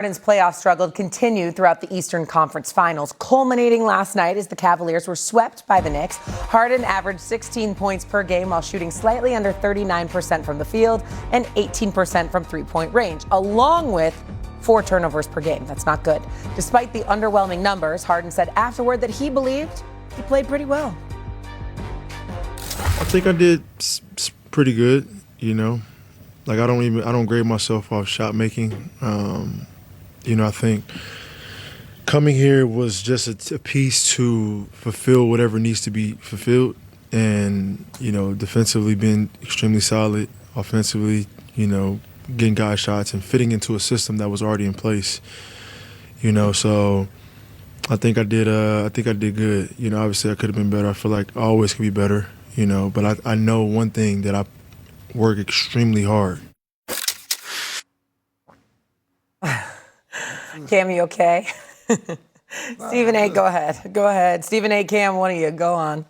Harden's playoff struggle continued throughout the Eastern Conference Finals, culminating last night as the Cavaliers were swept by the Knicks. Harden averaged 16 points per game while shooting slightly under 39% from the field and 18% from three-point range, along with 4 turnovers per game. That's not good. Despite the underwhelming numbers, Harden said afterward that he believed he played pretty well. I think I did pretty good, you know. Like I don't grade myself off shot making. I think coming here was just a piece to fulfill whatever needs to be fulfilled. And, defensively being extremely solid, offensively, getting guys shots and fitting into a system that was already in place. So I think I did good. Obviously I could have been better. I feel like I always can be better, but I know one thing, that I work extremely hard. Cam, you okay? Stephen A., go ahead. Go ahead. Stephen A., Cam, one of you, go on.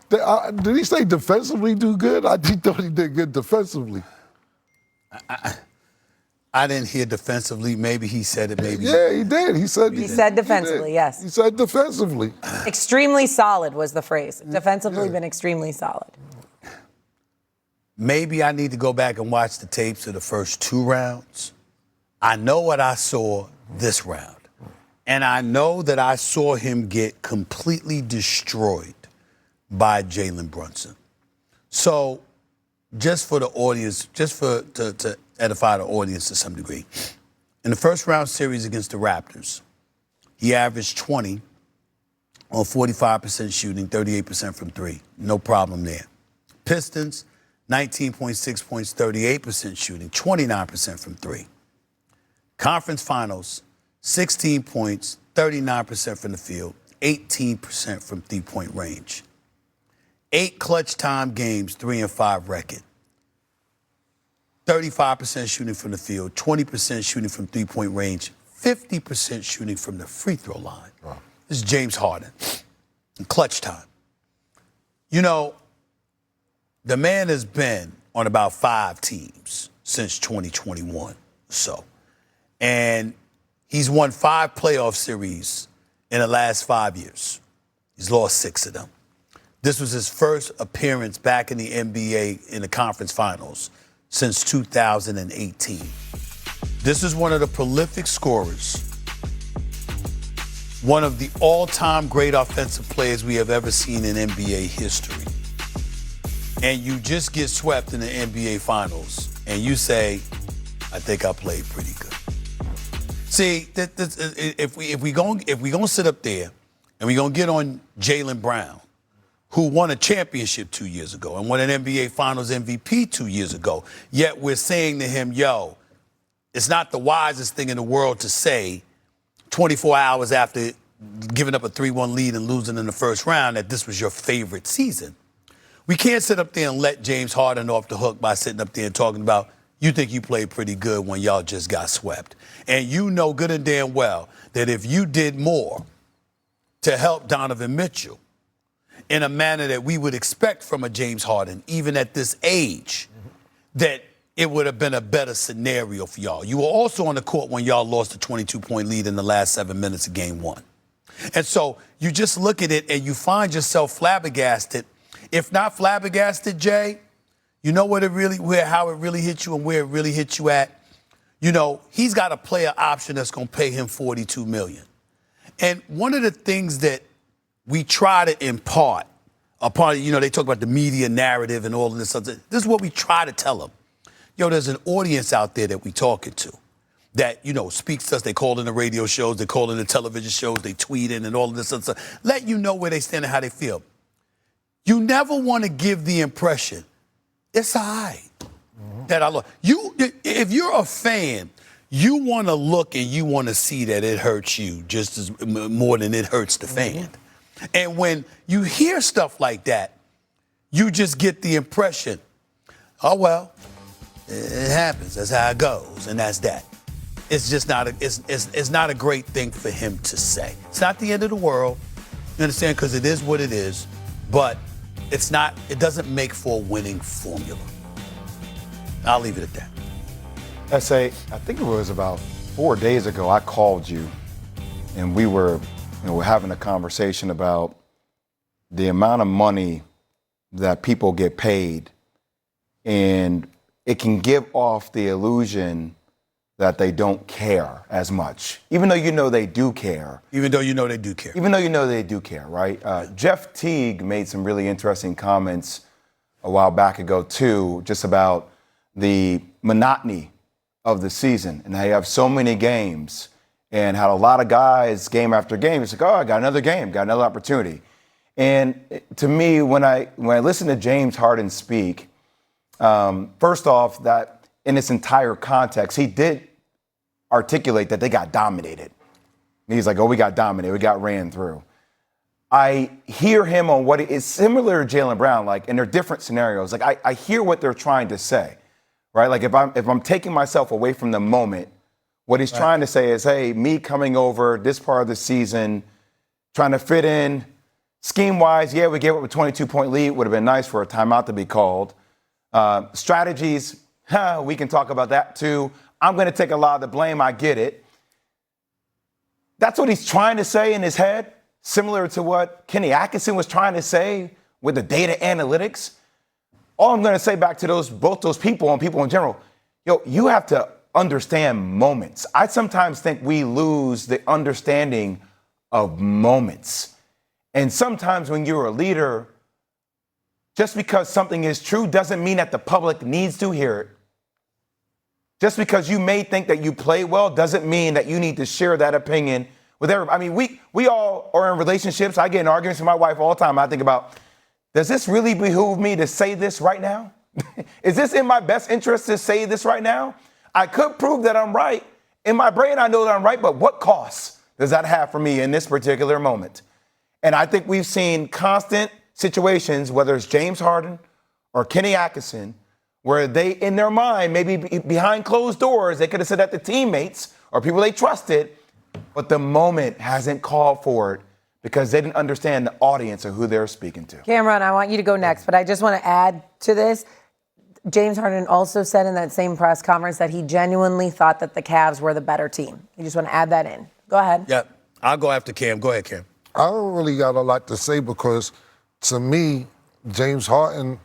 Did he say defensively do good? I just thought he did good defensively. I didn't hear defensively. Maybe he said it, maybe. Yeah, he did. He said defensively, yes. He said defensively. Extremely solid was the phrase. Defensively been extremely solid. Maybe I need to go back and watch the tapes of the first 2 rounds. I know what I saw this round. And I know that I saw him get completely destroyed by Jalen Brunson. So just for the audience, to edify the audience to some degree, in the first round series against the Raptors, he averaged 20 on 45% shooting, 38% from 3. No problem there. Pistons, 19.6 points, 38% shooting, 29% from 3. Conference Finals, 16 points, 39% from the field, 18% from three-point range. 8 clutch time games, 3-5 record. 35% shooting from the field, 20% shooting from three-point range, 50% shooting from the free throw line. Wow. This is James Harden in clutch time. The man has been on about 5 teams since 2021 or so. And he's won 5 playoff series in the last 5 years. He's lost 6 of them. This was his first appearance back in the NBA in the conference finals since 2018. This is one of the prolific scorers, one of the all-time great offensive players we have ever seen in NBA history. And you just get swept in the NBA finals and you say, I think I played pretty good. See, if we gonna sit up there and we're gonna get on Jaylen Brown, who won a championship 2 years ago and won an NBA Finals MVP 2 years ago, yet we're saying to him, yo, it's not the wisest thing in the world to say 24 hours after giving up a 3-1 lead and losing in the first round that this was your favorite season. We can't sit up there and let James Harden off the hook by sitting up there and talking about, you think you played pretty good when y'all just got swept. And you know good and damn well that if you did more to help Donovan Mitchell in a manner that we would expect from a James Harden, even at this age, that it would have been a better scenario for y'all. You were also on the court when y'all lost a 22-point lead in the last 7 minutes of game 1. And so you just look at it and you find yourself flabbergasted. If not flabbergasted, Jay, you know how it really hit you and where it really hit you at? He's got a player option that's going to pay him $42 million. And one of the things that we try to impart upon, they talk about the media narrative and all of this stuff. This is what we try to tell them. There's an audience out there that we talking to that, speaks to us. They call in the radio shows, they call in the television shows, they tweet in and all of this other stuff. Let you know where they stand and how they feel. You never want to give the impression, it's all right, that I look. If you're a fan, you want to look and you want to see that it hurts you just as more than it hurts the fan. And when you hear stuff like that, you just get the impression, oh, well, it happens. That's how it goes. And that's that. It's just not it's not a great thing for him to say. It's not the end of the world. You understand? Because it is what it is. But it doesn't make for a winning formula. I'll leave it at that. S.A., I think it was about 4 days ago, I called you, and we were having a conversation about the amount of money that people get paid, and it can give off the illusion that they don't care as much, even though you know they do care. Even though you know they do care. Even though you know they do care, right? Jeff Teague made some really interesting comments a while back ago, too, just about the monotony of the season and how you have so many games and how a lot of guys, game after game, it's like, oh, I got another game, got another opportunity. And to me, when I listen to James Harden speak, first off, that in its entire context, he did articulate that they got dominated. And he's like, oh, we got dominated, we got ran through. I hear him on what is similar to Jaylen Brown, like, and they're different scenarios. Like, I hear what they're trying to say, right? Like, if I'm taking myself away from the moment, what he's trying to say is, hey, me coming over this part of the season, trying to fit in, scheme-wise, yeah, we gave up a 22-point lead. Would have been nice for a timeout to be called. Strategies, we can talk about that too. I'm going to take a lot of the blame. I get it. That's what he's trying to say in his head, similar to what Kenny Atkinson was trying to say with the data analytics. All I'm going to say back to both those people and people in general, you have to understand moments. I sometimes think we lose the understanding of moments. And sometimes when you're a leader, just because something is true doesn't mean that the public needs to hear it. Just because you may think that you play well doesn't mean that you need to share that opinion with everybody. I mean, we all are in relationships. I get in arguments with my wife all the time. I think about, does this really behoove me to say this right now? Is this in my best interest to say this right now? I could prove that I'm right. In my brain, I know that I'm right, but what cost does that have for me in this particular moment? And I think we've seen constant situations, whether it's James Harden or Kenny Atkinson, where they, in their mind, maybe behind closed doors, they could have said that to teammates or people they trusted, but the moment hasn't called for it because they didn't understand the audience of who they're speaking to. Cameron, I want you to go next, but I just want to add to this. James Harden also said in that same press conference that he genuinely thought that the Cavs were the better team. You just want to add that in. Go ahead. Yeah, I'll go after Cam. Go ahead, Cam. I don't really got a lot to say because, to me, James Harden,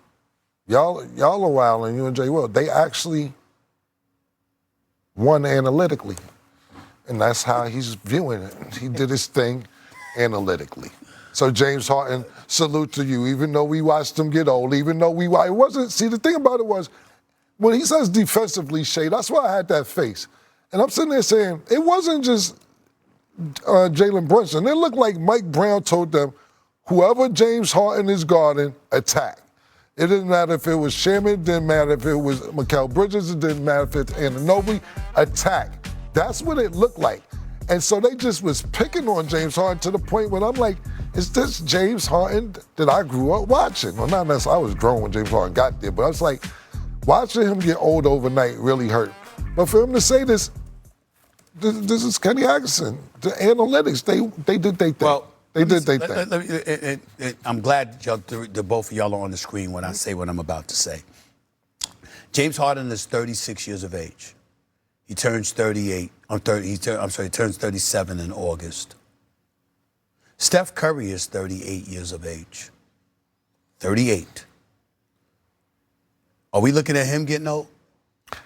y'all are wild, and you and Jay Will, they actually won analytically. And that's how he's viewing it. He did his thing analytically. So James Harden, salute to you. Even though we watched him get old, even though it wasn't, see, the thing about it was, when he says defensively, Shay, that's why I had that face. And I'm sitting there saying, it wasn't just Jalen Brunson. It looked like Mike Brown told them, whoever James Harden is guarding, attack. It didn't matter if it was Sherman, it didn't matter if it was Mikal Bridges, it didn't matter if it's Anunoby, attack. That's what it looked like. And so they just was picking on James Harden to the point where I'm like, is this James Harden that I grew up watching? Well, not necessarily, I was grown when James Harden got there, but I was like, watching him get old overnight really hurt. But for him to say this is Kenny Atkinson. The analytics, they did their thing. Well, they did their thing. I'm glad the both of y'all are on the screen when I say what I'm about to say. James Harden is 36 years of age. He turns 38. He turns 37 in August. Steph Curry is 38 years of age. 38. Are we looking at him getting old?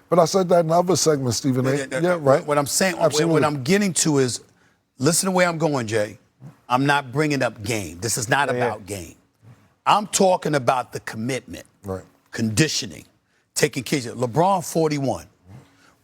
But I said that in other segments, Stephen A. Yeah, right. What I'm saying, what I'm getting to is, listen to where I'm going, Jay. I'm not bringing up game. This is not about game. I'm talking about the commitment, conditioning, taking kids. LeBron, 41.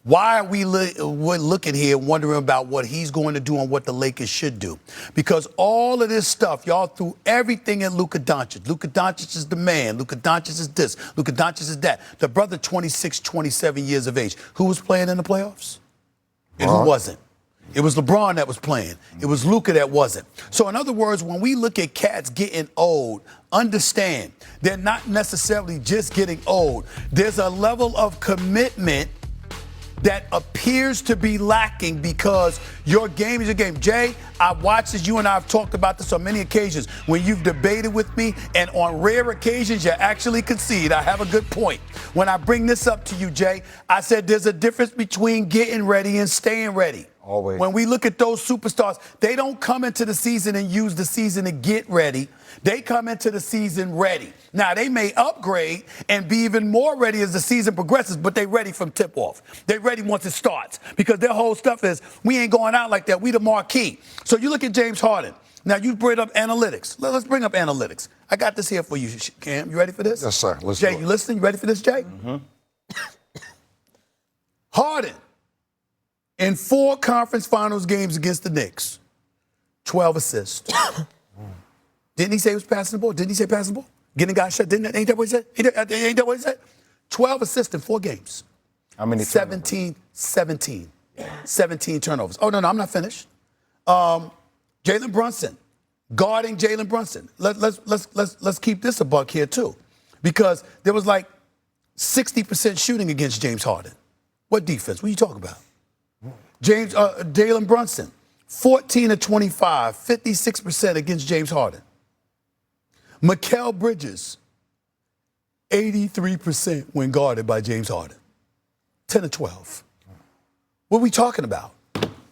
Why are we looking here wondering about what he's going to do and what the Lakers should do? Because all of this stuff, y'all threw everything at Luka Doncic. Luka Doncic is the man. Luka Doncic is this. Luka Doncic is that. The brother, 26, 27 years of age. Who was playing in the playoffs? And who wasn't? It was LeBron that was playing. It was Luka that wasn't. So in other words, when we look at cats getting old, understand they're not necessarily just getting old. There's a level of commitment that appears to be lacking because your game is your game. Jay, I've watched this. You and I have talked about this on many occasions when you've debated with me, and on rare occasions you actually concede. I have a good point. When I bring this up to you, Jay, I said there's a difference between getting ready and staying ready. Always. When we look at those superstars, they don't come into the season and use the season to get ready. They come into the season ready. Now, they may upgrade and be even more ready as the season progresses, but they're ready from tip-off. They're ready once it starts because their whole stuff is, we ain't going out like that. We the marquee. So you look at James Harden. Now, you bring up analytics. Let's bring up analytics. I got this here for you, Cam. You ready for this? Yes, sir. Let's Jay, do it. you listening? You ready for this, Jay? Mm-hmm. Harden, in 4 conference finals games against the Knicks, 12 assists. Didn't he say he was passing the ball? Didn't he say passing the ball? Getting guys shot? Ain't that what he said? Ain't that what he said? 12 assists in 4 games. How many? 17 turnovers. Oh, no, I'm not finished. Jalen Brunson, guarding Jalen Brunson. Let's keep this a buck here, too, because there was like 60% shooting against James Harden. What defense? What are you talking about? Jalen Brunson, 14 of 25, 56% against James Harden. Mikal Bridges, 83% when guarded by James Harden. 10 of 12. What are we talking about?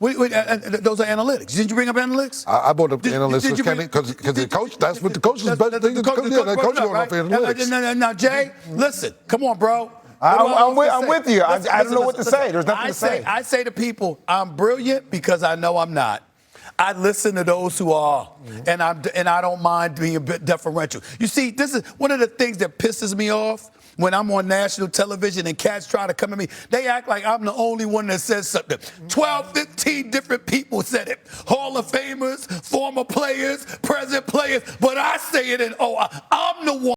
Those are analytics. Did you bring up analytics? I brought up analytics because the coach, that's what the coach is better thing. The coach going off analytics. Now, Jay, listen. Come on, bro. I'm with you. I don't know what to say. There's nothing to say. I say to people, I'm brilliant because I know I'm not. I listen to those who are, and I don't mind being a bit deferential. You see, this is one of the things that pisses me off when I'm on national television and cats try to come at me. They act like I'm the only one that says something. 12, 15 different people said it. Hall of Famers, former players, present players, but I say it, and I'm the one.